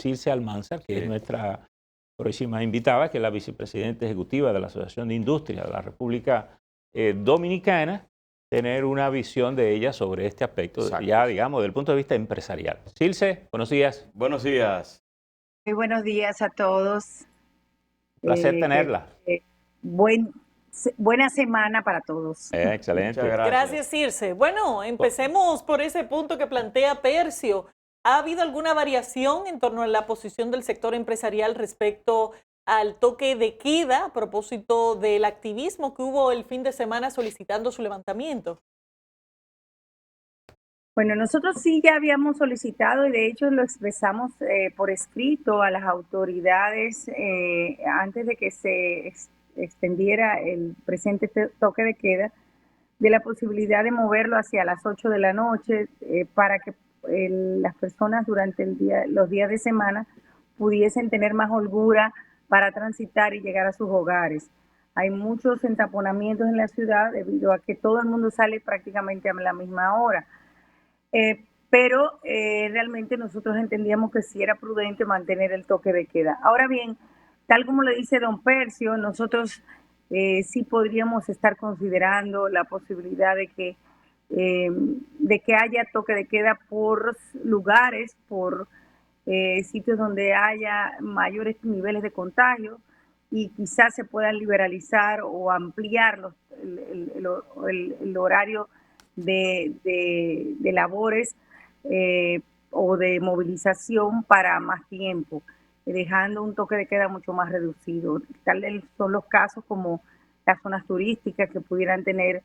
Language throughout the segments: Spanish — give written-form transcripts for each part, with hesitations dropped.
Circe Almanzar, que es nuestra próxima invitada, que es la vicepresidenta ejecutiva de la Asociación de Industria de la República Dominicana, tener una visión de ella sobre este aspecto, Exacto. ya digamos, desde el punto de vista empresarial. Circe, buenos días. Buenos días. Muy buenos días a todos. Placer tenerla. Buena semana para todos. Excelente. Muchas gracias. Gracias, Circe. Bueno, empecemos por ese punto que plantea Percio. ¿Ha habido alguna variación en torno a la posición del sector empresarial respecto al toque de queda a propósito del activismo que hubo el fin de semana solicitando su levantamiento? Bueno, nosotros sí ya habíamos solicitado y de hecho lo expresamos por escrito a las autoridades antes de que se extendiera el presente toque de queda, de la posibilidad de moverlo hacia las 8 de la noche para que las personas durante los días de semana pudiesen tener más holgura para transitar y llegar a sus hogares. Hay muchos entaponamientos en la ciudad debido a que todo el mundo sale prácticamente a la misma hora. Pero realmente nosotros entendíamos que sí era prudente mantener el toque de queda. Ahora bien, tal como le dice don Percio, nosotros sí podríamos estar considerando la posibilidad de que haya toque de queda por lugares, por sitios donde haya mayores niveles de contagio y quizás se puedan liberalizar o ampliar el horario de labores o de movilización para más tiempo, dejando un toque de queda mucho más reducido. Tal son los casos como las zonas turísticas que pudieran tener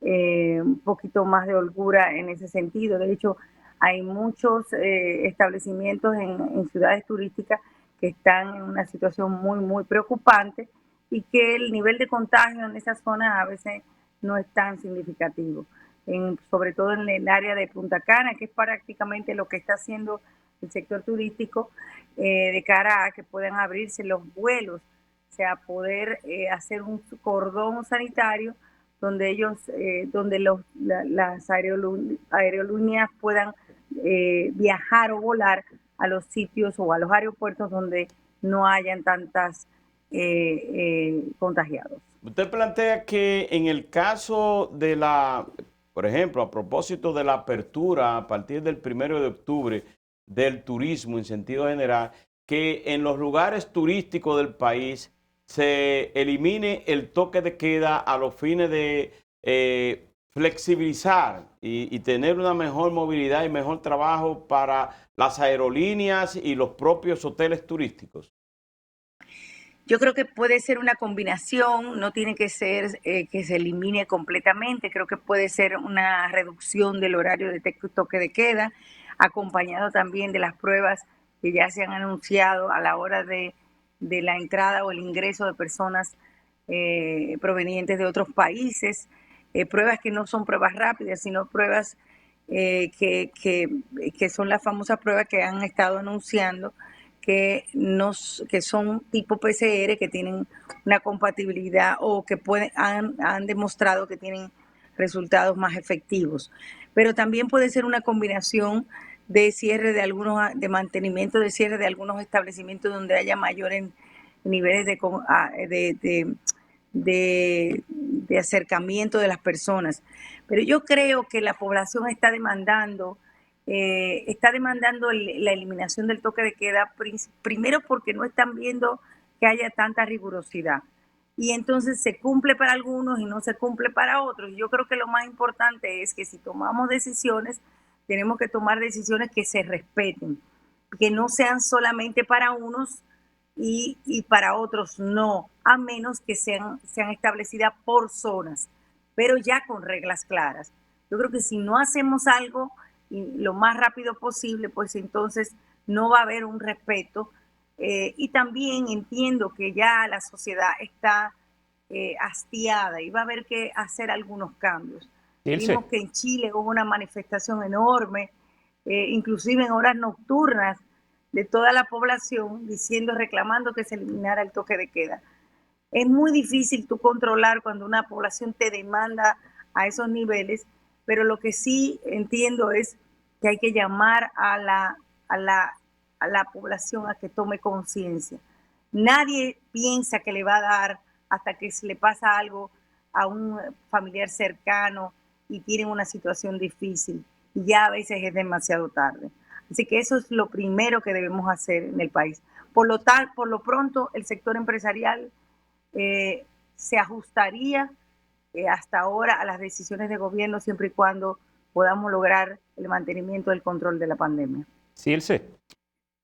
un poquito más de holgura en ese sentido. De hecho, hay muchos establecimientos en ciudades turísticas que están en una situación muy, muy preocupante y que el nivel de contagio en esas zonas a veces no es tan significativo. Sobre todo en el área de Punta Cana, que es prácticamente lo que está haciendo el sector turístico de cara a que puedan abrirse los vuelos, o sea, poder hacer un cordón sanitario donde las aerolíneas puedan viajar o volar a los sitios o a los aeropuertos donde no hayan tantas contagiados. Usted plantea que en el caso de por ejemplo, a propósito de la apertura a partir del 1 de octubre del turismo en sentido general, que en los lugares turísticos del país se elimine el toque de queda a los fines de flexibilizar y tener una mejor movilidad y mejor trabajo para las aerolíneas y los propios hoteles turísticos. Yo creo que puede ser una combinación, no tiene que ser que se elimine completamente, creo que puede ser una reducción del horario de toque de queda, acompañado también de las pruebas que ya se han anunciado a la hora de la entrada o el ingreso de personas provenientes de otros países, pruebas que no son pruebas rápidas, sino pruebas que son las famosas pruebas que han estado anunciando, que son tipo PCR, que tienen una compatibilidad o que han demostrado que tienen resultados más efectivos. Pero también puede ser una combinación de cierre de mantenimiento de cierre de algunos establecimientos donde haya mayores niveles de acercamiento de las personas. Pero yo creo que la población está demandando la eliminación del toque de queda, primero porque no están viendo que haya tanta rigurosidad. Y entonces se cumple para algunos y no se cumple para otros. Yo creo que lo más importante es que si tomamos decisiones, tenemos que tomar decisiones que se respeten, que no sean solamente para unos y para otros no, a menos que sean establecidas por zonas, pero ya con reglas claras. Yo creo que si no hacemos algo y lo más rápido posible, pues entonces no va a haber un respeto. Y también entiendo que ya la sociedad está hastiada y va a haber que hacer algunos cambios. Vimos que en Chile hubo una manifestación enorme, inclusive en horas nocturnas, de toda la población reclamando que se eliminara el toque de queda. Es muy difícil tú controlar cuando una población te demanda a esos niveles, pero lo que sí entiendo es que hay que llamar a la a la población a que tome conciencia. Nadie piensa que le va a dar hasta que se le pasa algo a un familiar cercano y tienen una situación difícil. Y ya a veces es demasiado tarde. Así que eso es lo primero que debemos hacer en el país. Por lo pronto, el sector empresarial se ajustaría hasta ahora a las decisiones de gobierno siempre y cuando podamos lograr el mantenimiento del control de la pandemia. Circe,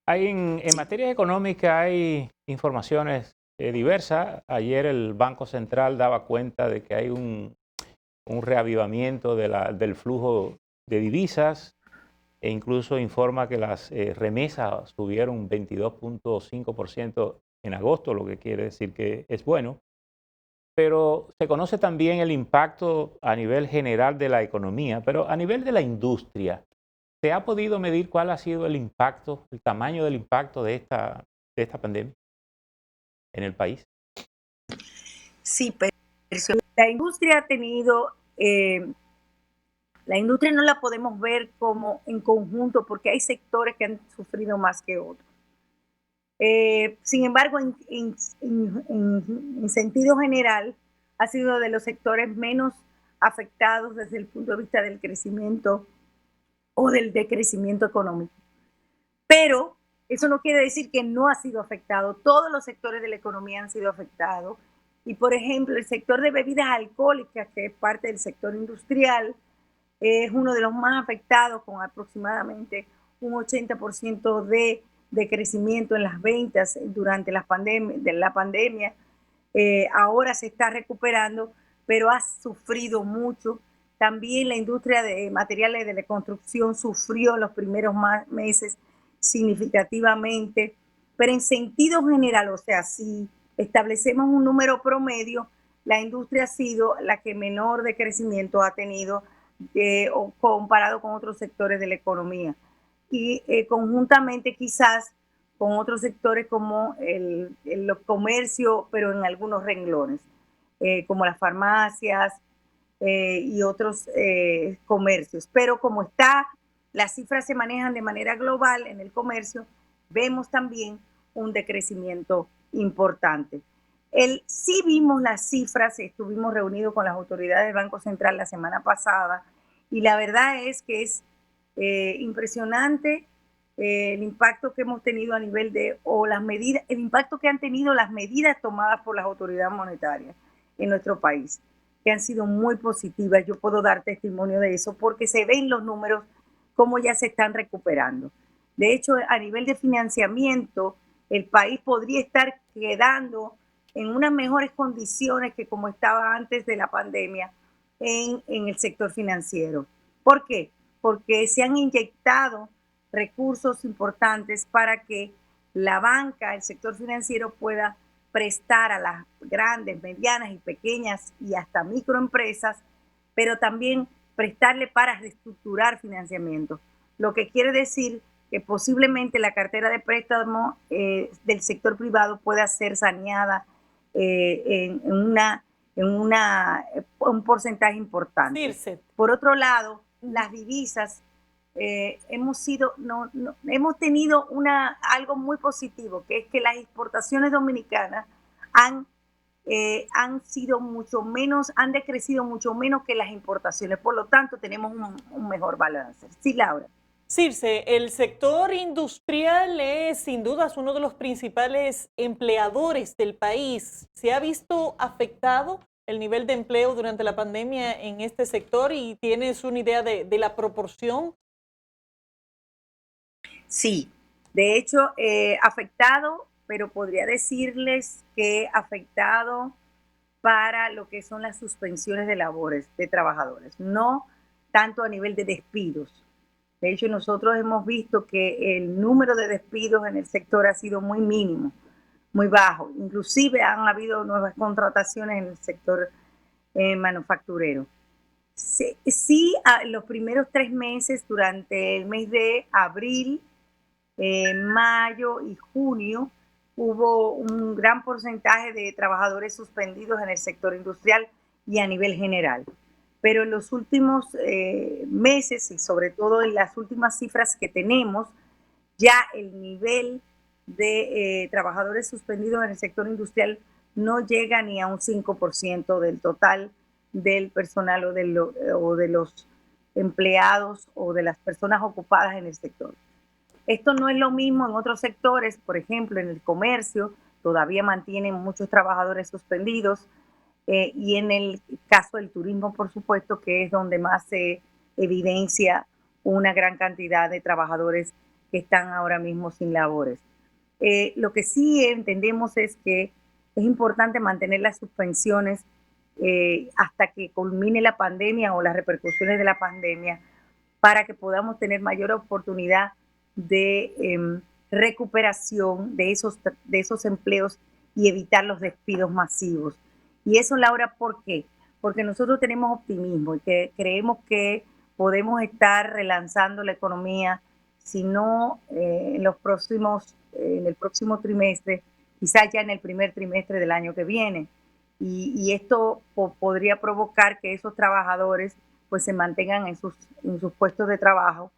en materia económica hay informaciones diversas. Ayer el Banco Central daba cuenta de que hay un reavivamiento del flujo de divisas e incluso informa que las remesas subieron 22.5% en agosto, lo que quiere decir que es bueno. Pero se conoce también el impacto a nivel general de la economía, pero a nivel de la industria, ¿se ha podido medir cuál ha sido el impacto, el tamaño del impacto de esta pandemia en el país? Sí, pero la industria ha tenido, la industria no la podemos ver como en conjunto porque hay sectores que han sufrido más que otros. Sin embargo, en sentido general, ha sido de los sectores menos afectados desde el punto de vista del crecimiento o del decrecimiento económico. Pero eso no quiere decir que no ha sido afectado. Todos los sectores de la economía han sido afectados. Y, por ejemplo, el sector de bebidas alcohólicas, que es parte del sector industrial, es uno de los más afectados, con aproximadamente un 80% de crecimiento en las ventas durante la pandemia. Ahora se está recuperando, pero ha sufrido mucho. También la industria de materiales de la construcción sufrió en los primeros meses significativamente, pero en sentido general, o sea, si establecemos un número promedio, la industria ha sido la que menor decrecimiento ha tenido comparado con otros sectores de la economía. Y conjuntamente quizás con otros sectores como el comercio, pero en algunos renglones, como las farmacias y otros comercios. Pero como las cifras se manejan de manera global en el comercio, vemos también un decrecimiento importante. Sí vimos las cifras, estuvimos reunidos con las autoridades del Banco Central la semana pasada y la verdad es que es impresionante el impacto que hemos tenido a nivel el impacto que han tenido las medidas tomadas por las autoridades monetarias en nuestro país, que han sido muy positivas. Yo puedo dar testimonio de eso porque se ven los números cómo ya se están recuperando. De hecho, a nivel de financiamiento, el país podría estar quedando en unas mejores condiciones que como estaba antes de la pandemia en el sector financiero. ¿Por qué? Porque se han inyectado recursos importantes para que la banca, el sector financiero pueda prestar a las grandes, medianas y pequeñas y hasta microempresas, pero también prestarle para reestructurar financiamiento. Lo que quiere decir que posiblemente la cartera de préstamo del sector privado pueda ser saneada en un porcentaje importante. Sí. Por otro lado, las divisas hemos tenido algo muy positivo, que es que las exportaciones dominicanas han decrecido mucho menos que las importaciones. Por lo tanto, tenemos un mejor balance. Sí, Laura. Circe, el sector industrial es sin dudas uno de los principales empleadores del país. ¿Se ha visto afectado el nivel de empleo durante la pandemia en este sector y tienes una idea de la proporción? Sí, de hecho, afectado, pero podría decirles que afectado para lo que son las suspensiones de labores de trabajadores, no tanto a nivel de despidos. De hecho, nosotros hemos visto que el número de despidos en el sector ha sido muy mínimo, muy bajo. Inclusive han habido nuevas contrataciones en el sector manufacturero. Sí, los primeros 3 meses, durante el mes de abril, mayo y junio, hubo un gran porcentaje de trabajadores suspendidos en el sector industrial y a nivel general. Pero en los últimos meses y sobre todo en las últimas cifras que tenemos, ya el nivel de trabajadores suspendidos en el sector industrial no llega ni a un 5% del total del personal o de los empleados o de las personas ocupadas en el sector. Esto no es lo mismo en otros sectores, por ejemplo, en el comercio, todavía mantienen muchos trabajadores suspendidos, y en el caso del turismo, por supuesto, que es donde más se evidencia una gran cantidad de trabajadores que están ahora mismo sin labores. Lo que sí entendemos es que es importante mantener las suspensiones hasta que culmine la pandemia o las repercusiones de la pandemia, para que podamos tener mayor oportunidad de recuperación de esos empleos y evitar los despidos masivos. Y eso, Laura, ¿por qué? Porque nosotros tenemos optimismo y que creemos que podemos estar relanzando la economía, si no en el próximo trimestre, quizás ya en el primer trimestre del año que viene. Y esto podría provocar que esos trabajadores pues se mantengan en sus puestos de trabajo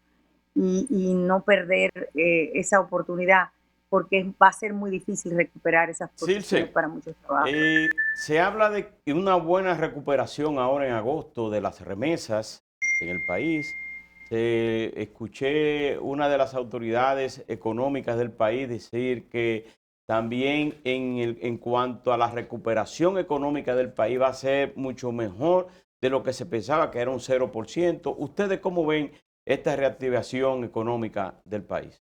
y no perder esa oportunidad, porque va a ser muy difícil recuperar esas posiciones Circe, para muchos trabajos. se habla de una buena recuperación ahora en agosto de las remesas en el país. Escuché una de las autoridades económicas del país decir que también en cuanto a la recuperación económica del país va a ser mucho mejor de lo que se pensaba, que era un 0%. ¿Ustedes cómo ven esta reactivación económica del país?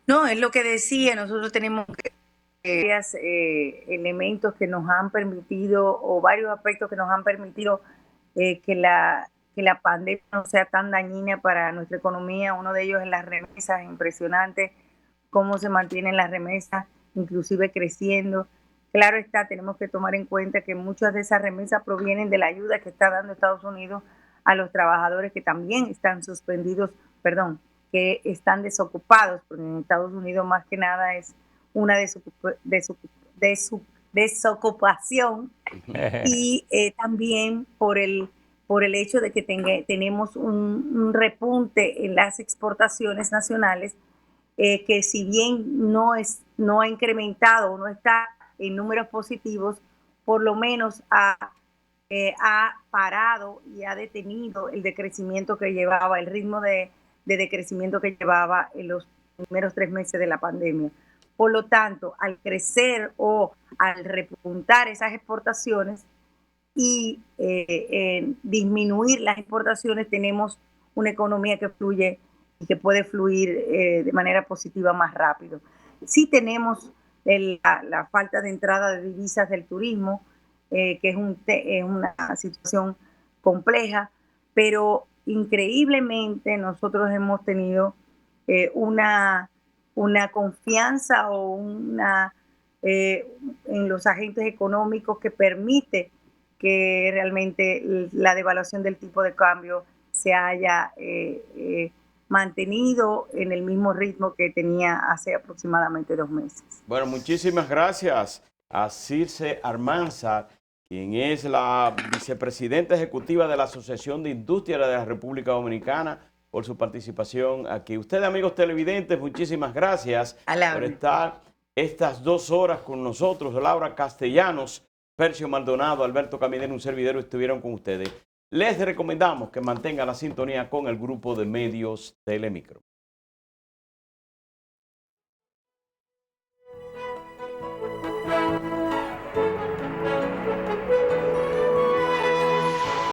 No, es lo que decía, nosotros tenemos varios elementos que nos han permitido, o varios aspectos que nos han permitido que la pandemia no sea tan dañina para nuestra economía. Uno de ellos es las remesas, impresionante cómo se mantienen las remesas, inclusive creciendo. Claro está, tenemos que tomar en cuenta que muchas de esas remesas provienen de la ayuda que está dando Estados Unidos a los trabajadores que también están que están desocupados, porque en Estados Unidos más que nada es una desocupación, y también por el hecho de que tenemos un repunte en las exportaciones nacionales, que si bien no ha incrementado o no está en números positivos, por lo menos ha parado y ha detenido el decrecimiento que llevaba, el ritmo de decrecimiento que llevaba en los primeros 3 meses de la pandemia. Por lo tanto, al crecer o al repuntar esas exportaciones y disminuir las importaciones, tenemos una economía que fluye y que puede fluir de manera positiva más rápido. Sí tenemos la falta de entrada de divisas del turismo, que es una situación compleja, pero increíblemente nosotros hemos tenido una confianza en los agentes económicos, que permite que realmente la devaluación del tipo de cambio se haya mantenido en el mismo ritmo que tenía hace aproximadamente 2 meses. Bueno, muchísimas gracias a Circe Almanzar, quien es la vicepresidenta ejecutiva de la Asociación de Industria de la República Dominicana, por su participación aquí. Ustedes, amigos televidentes, muchísimas gracias por estar estas 2 horas con nosotros. Laura Castellanos, Percio Maldonado, Alberto Caminero, un servidor, estuvieron con ustedes. Les recomendamos que mantengan la sintonía con el grupo de medios Telemicro.